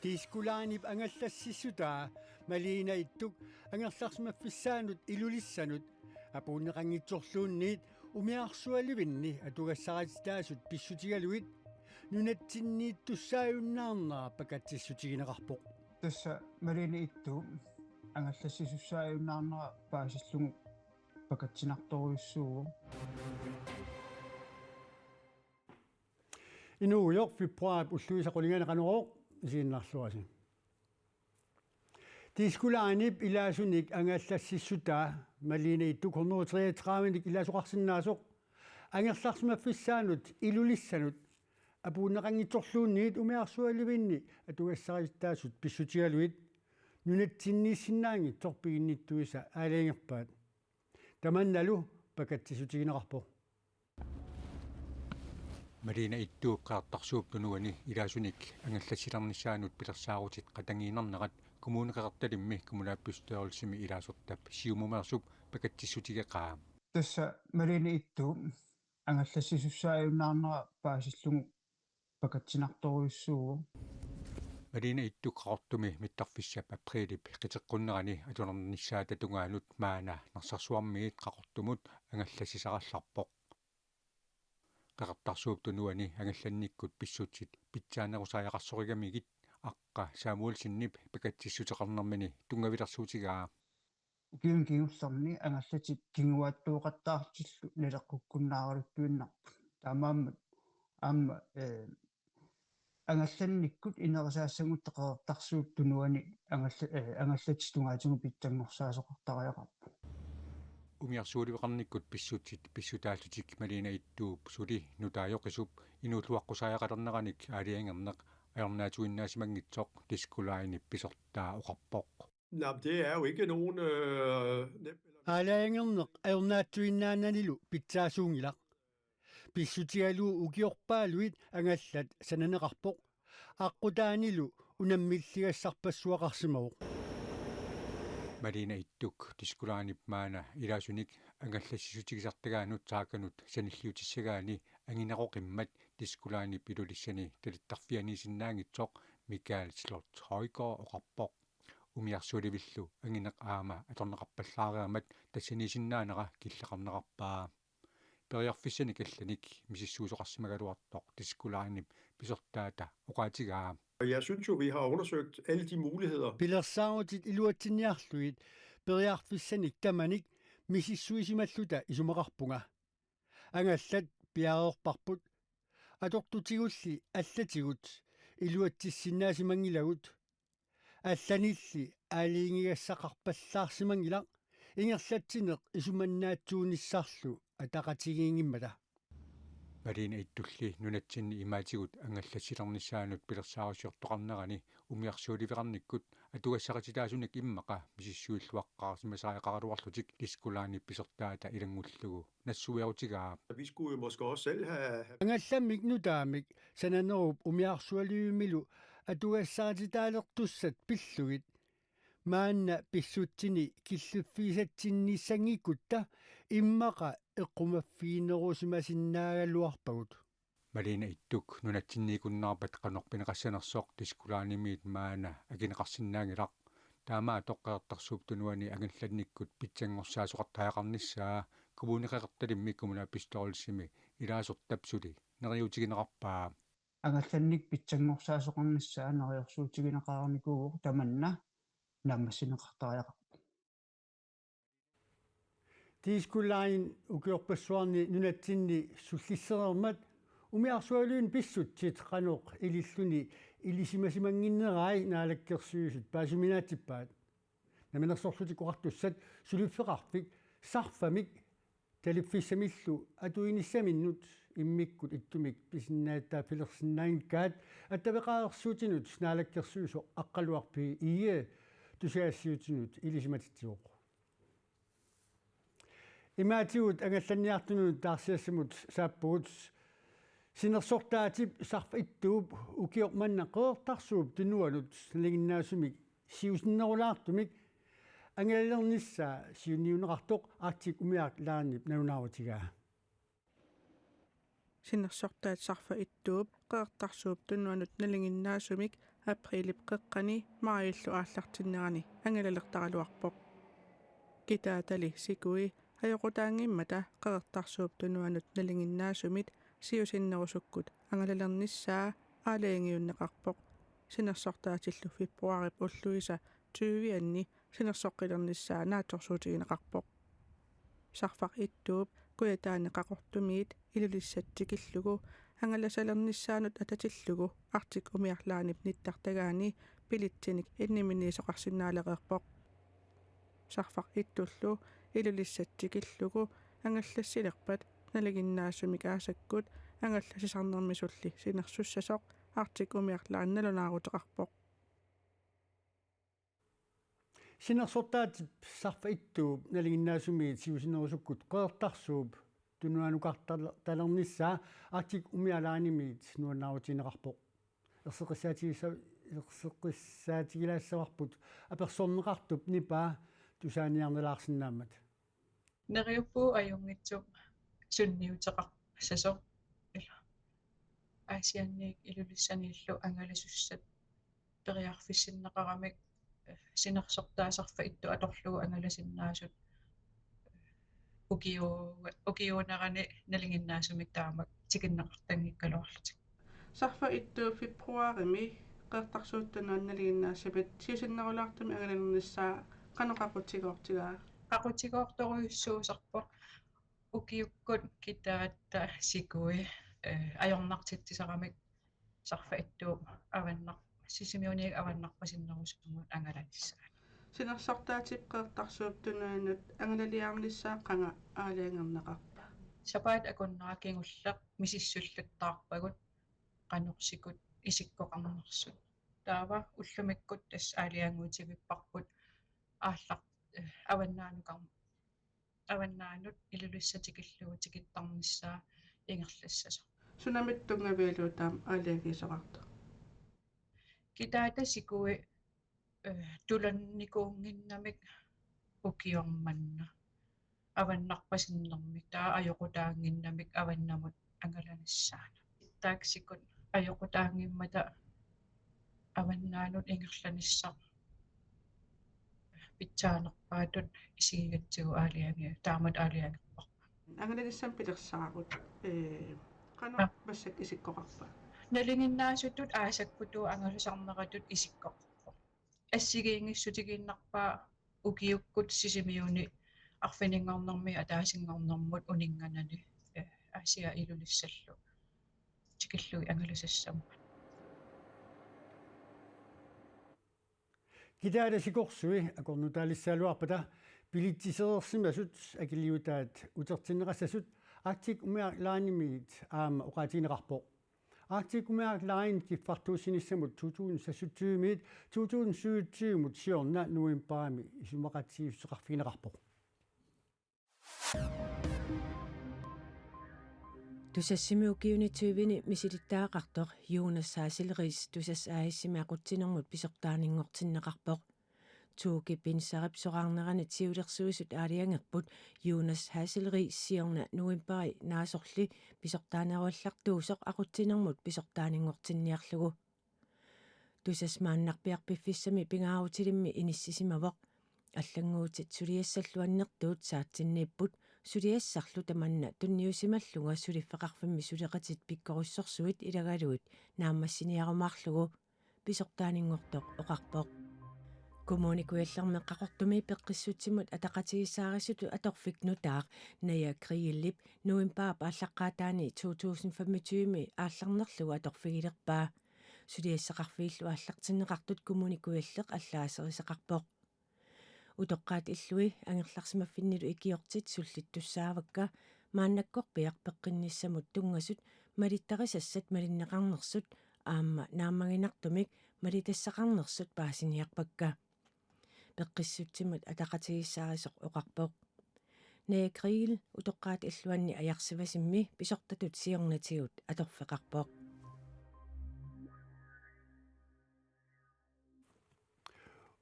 Tiiskulaanip angallassissutaa maliina ittuk angerlarsmaffissaanut ilulissanut apuuneqangitsorluunniit umiarsualivinni atugassaritaasut pissutigaluit nunatsinniittussaayunnaarnera pakatsissutigineqarpoq tassa maliina ittu angallassissussaajuunnaarnera paasillungu pakatsinartoruissuugu inuujoq februar ulluisaqulinganakanoroq isiinnarluasi tiiskulaanip ilaasunik angallassissutaa maliina ittuk 133 ilaasuqarsinnaasoq angerlarsmaffissaanut ilulissanut apuuneqangitsorluunniit umiarsualivinni atugassaritaasut pissutigaluit nunatsinniissinnaangi torpiginnittuisa aaliangerpaat tamannalu pakatsissutigineqarpoq Marina ittuuqqaartarsuup tunuani ilaasunik angallassilarnissaanut pilersaarutit qatangiinernerat kommuneqeqartalimmi kommunaappisteorlsimi ilaasortap siumumersup pakatsissutigeqaa tassa maliina ittu angallassissussaajuunnaarnera paasillungu pakatsinartoruissuugu Marina ittuqqaqortumi mittarfissap aprilip qiteqqunnerani atunernissaa tatungaanut maana narsarsuarmiit qaqortumut angallassisarallarpoq qaqartarsuup tunuani angallannikkut pissutsit pitsaanerusaajaqqarsorigамигит аққа саамуулсиннип пакатсиссутеқарнэрмини тунгаvillersuutigaa киунгиуллерни ангаллатик кингуаттууқаттаартиллу налеққуккуннааралуттуиннарпу таамааммат аама ангалланниккут инерисаассагут теқертарсууп тунуани ангаллатик тунгаатигу питсангорсаасоқартариақарпу умиарсууливеқарниккут писсутсит писсутааллутик малина иттууп сули нутаajоқисуп инуулуаққусааяқалернераник аалиангернеқ аернаатуиннаасимангитсоқ тискулаини писортаа оқарпоқ Nej, det er jo ikke nogen nem аалаангернеқ аернаатсуиннаананилу питсаасуунгилақ писсутигалуу укиорпаалуит ангаллат сананеқарпоқ аққутаанилу унаммиллигассарпассуақарсимавоқ малина иттук тискулаанип маана илаасуник ангаллассисутигисартагаанут тааканут саниллиутиссагаани ангинеқоқиммат тискулаанип илулиссани талиттарфианисиннаангитсоқ микаэл слот хойко оқарпоқ умиарсуливиллу ангинеқ аама аторнеқарпаллаариамат тассанисиннаанера киллеқарнеқарпаа периарфиссани калланик мисиссуусоқарсимагалуартоқ тискулаанип писортаата оқаатигаа Jeg synes jo, vi har undersøgt alle de muligheder. пилерсааруутит илуатсинниарлуит периарфиссаник таманик мисиссуисималлута исумеқарпунга ангаллат пиареорпарпут атортутигулли аллатигут илуатсиссиннаасимангилагут алланилли аалиингигассақарпаллаарсимангилақ ингерлатсинеқ исуманнаатсуунissarlu атақатигиингиммата малина иттулли нунатсинни имаатигут ангаллассилернissaанут пилерсаарусиортоқарнерани умиарсууливеқарниккут атугассақатилаасунак иммақа мисиссуиллуаққарсимасаақаруарлутик тискулаани писортаата илангуллугу нассуиарутигаа Vi skulle jo måske også selv have ангалламмик нутаамик сананеруп умиарсуалиумилу атугассаатитаалертуссат пиллугит маанна писсутсини киллуффисатсинниссангиккутта иммаqa эққумаффиинерусимасиннаагаллуарпагут малина иттук нунатсинникуннаарпат канорпинеқассанерсоқ тискулаанимиит маана агинеқарсинаангилақ таамаа тоққеэртарсууп тунуани аганланниккут питсангорсаасоқартаақарниссаа коммунеқеқарталимми коммунаапписторлсими илаасортапсули нериутигинеқарпаа ангалланник питсангорсаасоқарниссаа нериорсуутигинеқарникуугу таманна наммассинеқартариақарпу tiiskulain ukiorpassuarni nunatsinni sullissерермат умиарсуалуун писсутсит qanoq ililluni ilisimasimangиннераи наалаккерсуусут паасуминаатиппаат наминерсорлутикуқартуссат сулиффеқарфик сарфамик талиффиссамиллу атуиниссаминнут иммиккут иттумик писиннааттаа филерсиннаангкаат аттавеқаерсуутинут наалаккерсуусо аққалуарпи ие тусаассиутинут илисиматитсиоқ имаатигут ангалланниартунут таарсиассамут сааппугут синерсортаатип сарф иттууп укиорманна қеэртарсууп тунуалут налигиннаасумик сиусиннерулаартумик ангаллернissaa сиуниунеқартоқ аартик умиаак лаанип наунаавутигаа синерсортаат сарфа иттууп қеэртарсууп тунуанут налигиннаасумик априлип қеққани марииллу ааллартиннерани ангалалертаралуарпоқ китаатали сикуи ajokutaangimmata qeqertarsuup tunuanut nalingиннаасумит сиусиннерусуккут ангалалерниссаа аалаангиуннеқарпоқ синерсортаатиллу фебруарип уллуиса 20 синерсоққилерниссаа нааторсуутигинеқарпоқ сарфақ иттууп куятаанеқақортумиит илулиссатсикиллугу ангаласалерниссаанут ататиллугу артик умиарлаанип ниттартагаани пилитсиник инниминниисоқарсинаалеқерпоқ сарфақ иттуллу илулиссатсикиллугу ангаллассилерпат налигиннаасумик аасаккут ангалласисарнермисулли синерсуссасоқ артик умиарлаанналунаарутеқарпоқ синерсортаатип сарфа иттууп налигиннаасумиит сиусинерусуккут qeertarsuup tunuanuqartalерниссаа артик умиалаанимиит нуаннаавутинеқарпоқ ерсеқиссаатигилаассаварпут аперсорнеқартуп нипаа тусааниарнелаарсинаамат neriuppu ajungitsuk sunniuteqar sasoq ila aasianniik ilulissaniillu angalasussat periarfissinneqaramik sinersortaasarfa ittu atorlugu angalasinnaassut ukiuunerani nalinginnaasumik taamak tikinneqartanngikkaluarlutik сарфа иттуу фебруарими qeertarsuuttunuannaliginnaasapit siusinnerulaartumi angalalерниссаа qanoqaqutigoortigaa aqutigoortoruissuusarpoq ukiukkut kitaatta sikui ajornartittisaramik sarfa ittuu avannar sisimiuniik avannarpasinnerusumut angalanissaan синерсортаатип qeertarsuuptunuannut angalaliarnissaa qanga аалаангернеқарпа сапаат акуннеракингуллеқ мисиссуллаттаарпагут qanursikut isikkoqarnerсут таава уллумиккут тас аалиангуутивиппарпут ааллар аваннаанут илулиссатикиллугу тикиттарниссаа ингерлассасо сунамит тунгавиалуутаам аалаагисоқарто китаата сикуи туланникуунгиннамик укиорманна аваннарпасиннэрмик таа ajokutaanginnamik аваннамут ангаланассаана тааксикут ajokutaangimmata аваннаанут ингерланиссаа питсаанерпаатут исигигатсигу аалианги таамат аалиангерпа ангалалиссам пилерсаарут qano bassat isikkoqarpa налингиннаасуттут аасаккуту ангалусарнератут исиккоқарпа ассигиингиссутигииннарпаа укиуккут сисимиуни арфинингорнэрми атаасингорнэрмут унинганани аасиа илулиссаллу тикиллуи ангалусассаму китаада сикорсуи акорнутаалиссаалуарпата пилитсисерерсимасут акилиутаат утертиннеқассасут артик умиарлаанимиит аама оқаатинеқарпоқ артик умиарлааин киффартуусиниссамут 2027-миит 2027-мут сиорна нуимпаами исумақатсиуссеқарфигинеқарпоқ тусассимиукиунитсуивини мисилиттаақартоқ Jonas Hasselriis тусас ааиссимиақутсинермут писортаанингортиннеқарпоқ тууки пинсарап соқарнеранит сиулерсуисут аалиангерпут Jonas Hasselriis сиорна нуимпаи наасорли писортаанеруаллартуусоқ ақутсинермут писортаанингортинниарлугу тусас мааннарпиарпиффиссами пингаарутилимми иниссисимавоқ аллангуутит сулиассаллуаннертуут саатсиннииппут сулиассарлу таманна тунниусималлуга сулиффеқарфимми сулеқатит пиккоруссорсуит илагалуит нааммассиниарумаарлугу писортаанингортоқ оқарпоқ коммуникуяллермеққақортуми пеққиссутсимут атақатигиссаарисуту аторфикнутаақ ная крииллип нуимпаап ааллаққаатаани 2025ми аалларнерлугу аторфигилерпаа сулиассақарфииллу ааллартиннеқартут коммуникуяллеқ аллаасерисеқарпоқ утоққаат иллуи ангерларсимаффиннилу икиортит суллиттуссаавакка мааннаккорпиар пеққинниссамут тунгасут малиттарисассат малиннеқарнерсут аама нааммагинартумик малитассақарнерсут паасиниарпакка пеққиссутсимут атақатигиссаарисоқ оқарпоқ неекриил утоққаат иллуанни аярсивасимми писортатут сиорнатигут аторфеқарпоқ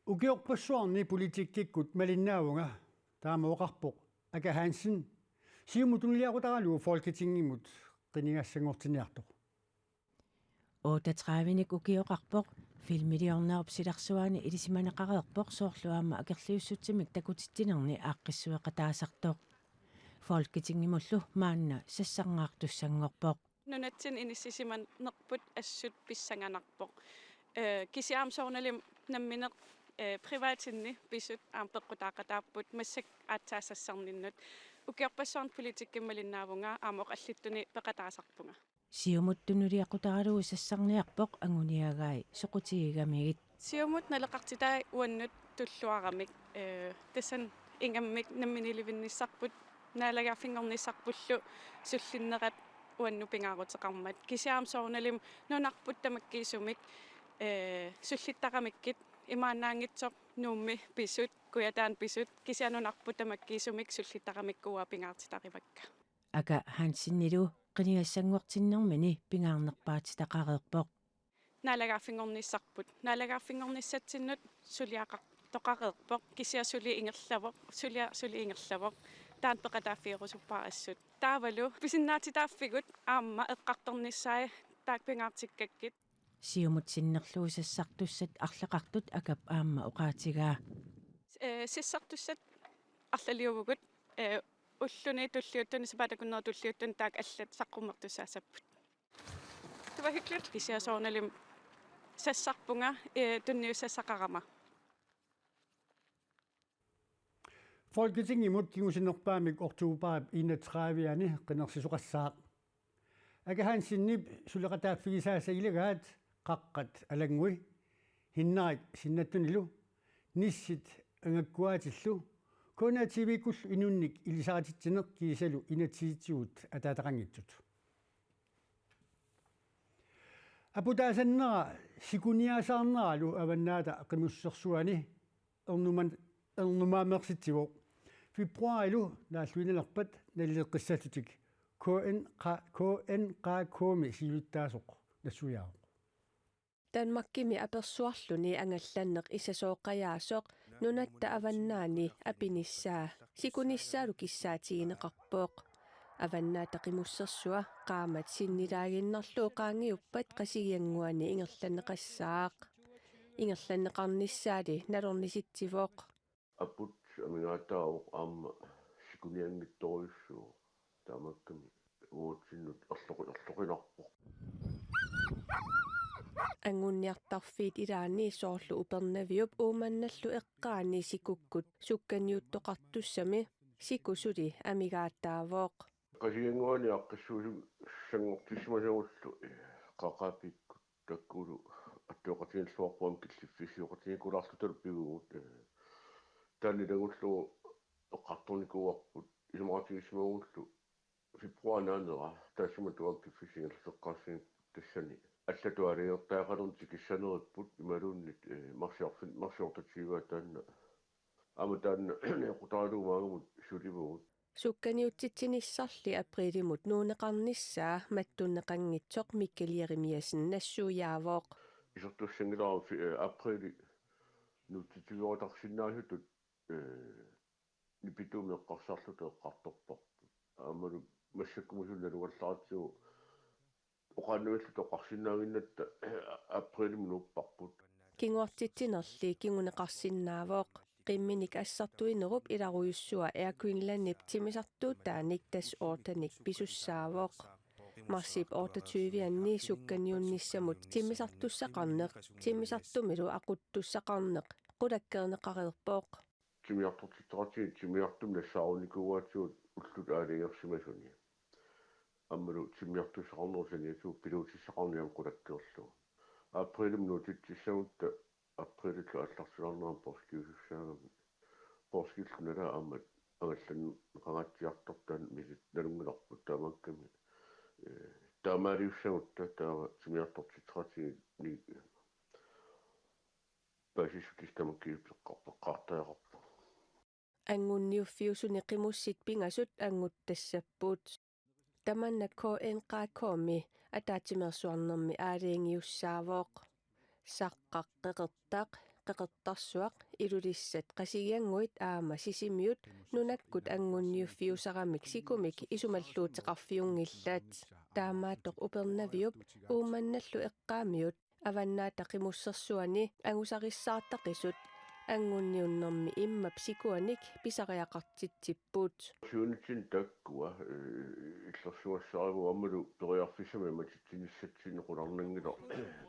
укиорпассуарни политиккиккут малиннаавунга таама оқарпоқ ака Хансен сиумутунлиарутаралуу folketingimut qinigassangortiniartoq 38-ник укиоқарпоқ Filmiliorneerup silarsuaani ilisimanaqareerpoq soorluaama akerliussutsimik takutittinerni aaqqissueqataasartoq. Folketingimullu maanna sassarngaartussanngorpoq. Nunatsin inissisiman nerput assut pissanganarpoq. Kisiaamsoornalim nammineq privaatsinni pisut aampeqqutaaqataarput massak aatsaasassarninnut ukiorpassuarn politikkimmalinnaavuga aamoq allittuni peqataasarpunga. Siumuttunuliaqutaralugu sassarniarpoq anguniagai soqutigigamigit. Siumut naleqartitai uannut tulluaramik tassan ingammik namminilivinnissarput naalagarfingornissarpullu sullinnerat uannu pingaaruteqarmat kisiaamsoornalim nunarput tamakkiisumik sullittaqamikkit imaannaangitsoq nuummi pisut kuyataan pisut kisianunarput tamakkiisumik sullittaqamikkuua pingaartitaqivakka Aka hansinnilu qinigassanguartinnermini pingaarnerpaatitaqareerpoq. naalagarfingornissarnissatinnut suliaqartoqareerpoq kisiasuli ingerlavoq suli ingerlavoq taan peqataafiirusuppaa assut taavalu pisinnaatitaaffigut aamma eqqartornissaai taakpingaartikkakkit Siumut sinnerluu sassartussat arleqartut akap aamma uqaatigaa. sissartussat арлалиувгут уллуни туллиуттуни сапатакуннер туллиуттун таак аллат саққуммертуссаассаппут това hyggeligt кисиасоорналим сассарпунга тунниуссассақарама Folketingimut kingusinerpaamik oktuupaap 31-ani qinersisuqassaaq. Akahansinnip suleqataaffigisaasagilagaat qaqqat alangui hinnarik sinnattunilu nissit angakkuaatillu koonatiivikul inunnik ilisaqatittineq kiisalu inatsiitsiguut ataataqangittut. Aputaasannera sikuniasaarneralu avannaata qimussersuani ernumaamersitsivoq februarilu naalluinalerpat nalleeqqissatutik KN siluttaasoq nassujaaq. Danmarkimi apersuarluni angallanneq isasooqqajaasoq nunatta avannaani apinissaa sikunissaalu kissaatigineqarpooq avannaata qimussersua qaamat sinnilaaginnerluu qaangiuppat qasigianguani ingerlanneqassaaq ingerlanneqarnissaali nalornisitsivoq aput amingaataauq aamma sikuniangittoruissuu taamakkami uutinnut erloqinarpoq angunniartarfiit ilaani soorlu upernaviup uumannallu eqqaani sikukkut sukkaniuttoqartussami sikusuli amigaattaavooq qasigianguani aqqissuulu sangortissimasuullu qaqaapikkut takkulu аттуоqatiginnsuarpuam killiffissiuqatigikullarlutal pigugut taannilagullu eqqartornikuuarput ilumaratigissimaagullu februarnaanera taassumatuam kiffisingerseqqaassing tassani аллатуалиертаақалун тикиссанериппут ималууннит марсиортатсииваа таанна амутаанна неқутаалуумаагумут суливугут Sukkaniutsitsinissarli aprilimut nuuneqarnissaa mattunneqanngitsoq Mikkeliarimiasen nassuujaavooq исертуссангилаа априли нуттитигуутарсиннаасутут нипитуумеққарсарлуту эққарторпарпут аамалу массаккумусулналугалларатсигу oqannuillu toqarsinnaaginnata априлимнууппарпут Kinguartitsinerli kinguneqarsinnaavuoq qimminik assartuinerup ilaruyussua Air Greenlandip timisartuutaanik tas ortanik pisussaavoq marsip 28-anni sukkaniunnissamut timisartussaqarneq timisartumilu aquttussaqarneq qulakkeerneqareerpooq тимиартортитторати тимиартум нассаарунникууаатсуут уллут аалиерсимасуни аммалу тимиартуссақарнерусаниасуу пилуутиссақарниам qulakkeerlu априлим нутитсисsamutta априлиллу алларсулаарнерам порскиусуссаагами порскиллунала аамат агаллан qangatsiartortaan мисит налунгиларпут таамакками таамаалиуссагутта таава тимиартортитторати ни пасисукистамаккиуппеққартаақарпу аннgunniuffiusuni qimussit pingasut anguttassappuut tamanna KN-qaakkoommi ataatimersuarnermi aaliingiussaavooq saqqaqqeqertaq qeqertarsuaq ilulissat qasigianguit aama sisimiut nunakkut angunniuffiusaramik sikumik isumalluuteqarfiungillat taamaatoq upernaviup uumannallu eqqaamiut аваннаата қимуссерсуани агусарissaattaqisut ангунниуннэрми иммап сикуаник писариақартитсиппуут сюнитин таккуа иллерсуассааргу аммалу периарфисами матитсиниссатсини qunarnangilo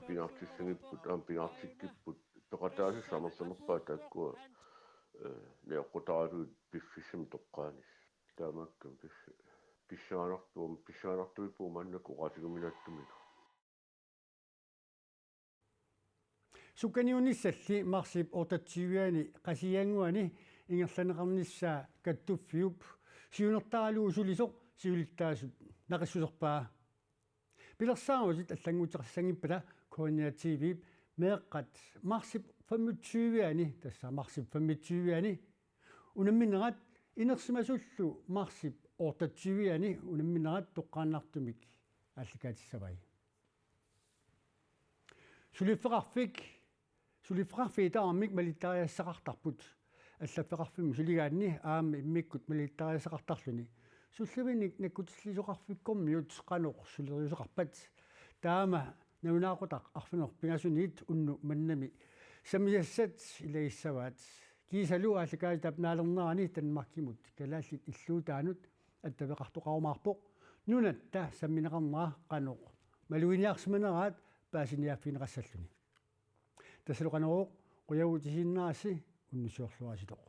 пингартиссангиппут пингартиккиппут тоқатаасассамерсамерпаа таккуа неоқутаалуут пиффисим тоққаанис таамаккам писсаанартуи пууманнаку qatiguminattумик сукканиунissалли марсип ортатсивиани qasianguani ингерланеқарнissaa каттуффиуп сиунертаалуу сулисоқ сиулиттаасут нақиссусерпаа пилерсаарусит аллангутеқассангиппала координативип меэққат марсип 25-иани тасса марсип 25-иани унамминерат инерсимасуллу марсип ортатсивиани унамминерат тоққааннартумик алликаатиссавай сулиффеқарфиитаармик малиттариассақартарпут аллаффеқарфимми сулигаанни аами иммиккут малиттариассақартарлуни суллавиник наккутиллисоқарфиккормиут қаноқ сулериусеқарпат таама наунаақутақ арфинер пингасуниит унну маннами самиассат илагиссаваат кисалу ааллакаати тапнаалернерани танмаркимут калааллит иллуутаанут аттавеқартоқарумаарпоқ нунатта самминеқарнера қаноқ малуиниарсиманераат паасиниаффинеқассаллуни тассалоқанеруоқ қуягутисиннааси уннусуорлуаситоқ